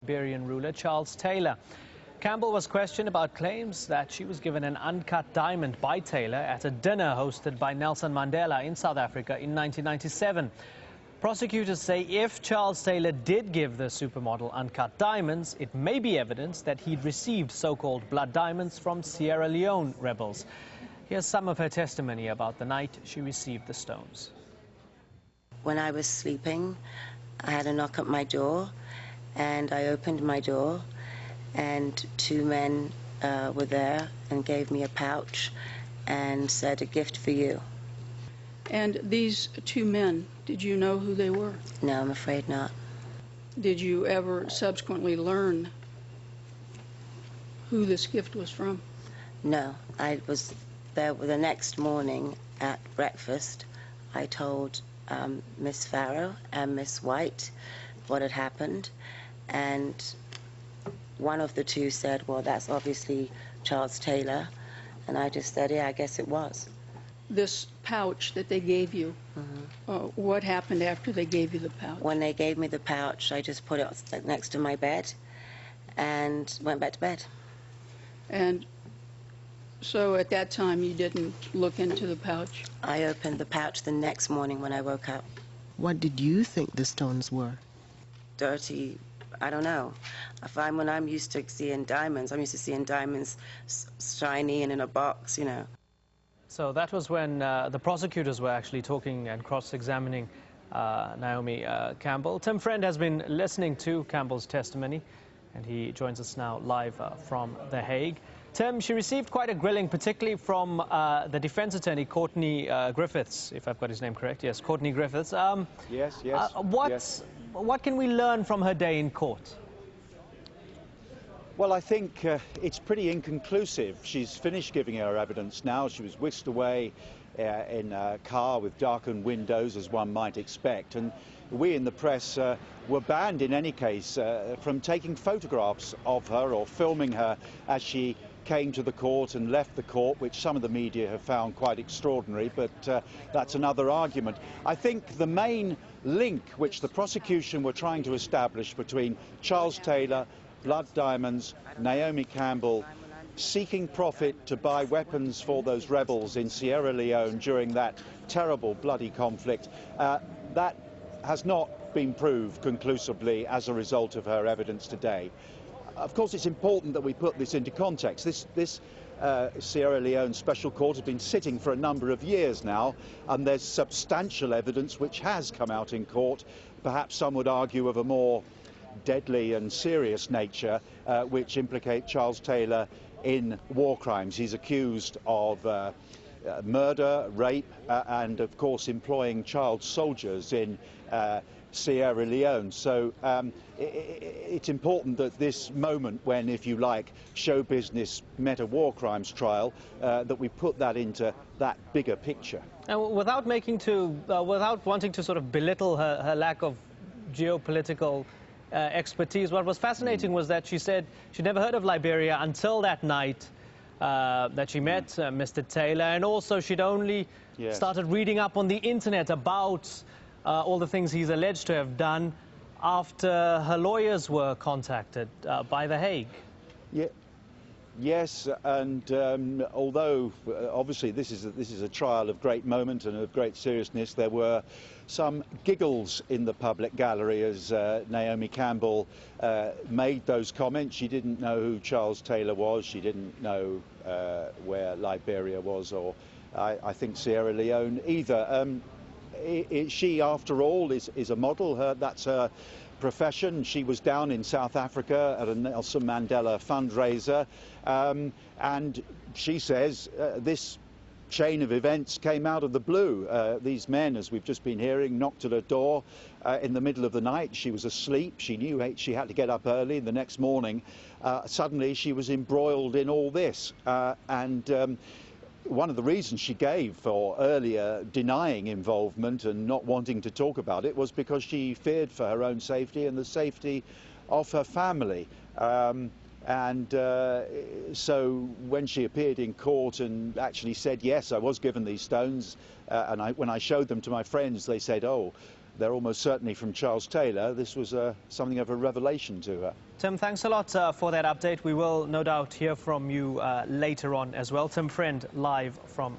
Liberian ruler Charles Taylor. Campbell was questioned about claims that she was given an uncut diamond by Taylor at a dinner hosted by Nelson Mandela in South Africa in 1997. Prosecutors say if Charles Taylor did give the supermodel uncut diamonds, it may be evidence that he'd received so-called blood diamonds from Sierra Leone rebels. Here's some of her testimony about the night she received the stones. When I was sleeping, I had a knock at my door, and I opened my door, and two men were there and gave me a pouch and said, "A gift for you." And these two men, did you know who they were? No, I'm afraid not. Did you ever subsequently learn who this gift was from? No, I was there the next morning at breakfast. I told Miss Farrow and Miss White what had happened, and one of the two said, "Well, that's obviously Charles Taylor," and I just said, "Yeah, I guess it was." This pouch that they gave you, what happened after they gave you the pouch? When they gave me the pouch, I just put it next to my bed and went back to bed. And so at that time you didn't look into the pouch? I opened the pouch the next morning when I woke up. What did you think the stones were? Dirty, I don't know. When I'm used to seeing diamonds, I'm used to seeing diamonds shiny and in a box, you know. So that was when the prosecutors were actually talking and cross-examining Naomi Campbell. Tim Friend has been listening to Campbell's testimony, and he joins us now live from The Hague. Tim, she received quite a grilling, particularly from the defense attorney, Courtney Griffiths, if I've got his name correct. Yes, Courtney Griffiths. Yes. What can we learn from her day in court? Well, I think it's pretty inconclusive. She's finished giving her evidence now. She was whisked away in a car with darkened windows, as one might expect. And we in the press were banned, in any case, from taking photographs of her or filming her as she came to the court and left the court, which some of the media have found quite extraordinary, but that's another argument. I think the main link which the prosecution were trying to establish between Charles Taylor, blood diamonds, Naomi Campbell, seeking profit to buy weapons for those rebels in Sierra Leone during that terrible bloody conflict, that has not been proved conclusively as a result of her evidence today. Of course, it's important that we put this into context. This Sierra Leone Special Court has been sitting for a number of years now, and there's substantial evidence which has come out in court, perhaps some would argue of a more deadly and serious nature, which implicate Charles Taylor in war crimes. He's accused of murder, rape, and of course employing child soldiers in Sierra Leone. So it's important that this moment when, if you like, show business met a war crimes trial, that we put that into that bigger picture. And without wanting to sort of belittle her lack of geopolitical expertise, what was fascinating was that she said she'd never heard of Liberia until that night that she met Mr. Taylor, and also she'd only started reading up on the internet about all the things he's alleged to have done after her lawyers were contacted by The Hague. Yes, and although obviously this is a trial of great moment and of great seriousness, there were some giggles in the public gallery as Naomi Campbell made those comments. She didn't know who Charles Taylor was. She didn't know where Liberia was, or I think Sierra Leone either. She, after all, is a model. That's her profession. She was down in South Africa at a Nelson Mandela fundraiser, and she says this chain of events came out of the blue. These men, as we've just been hearing, knocked at her door in the middle of the night. She was asleep. She knew she had to get up early. The next morning, suddenly she was embroiled in all this. One of the reasons she gave for earlier denying involvement and not wanting to talk about it was because she feared for her own safety and the safety of her family. So when she appeared in court and actually said, yes, I was given these stones, and when I showed them to my friends, they said, oh, they're almost certainly from Charles Taylor, this was something of a revelation to her. Tim, thanks a lot for that update. We will no doubt hear from you later on as well. Tim Friend, live from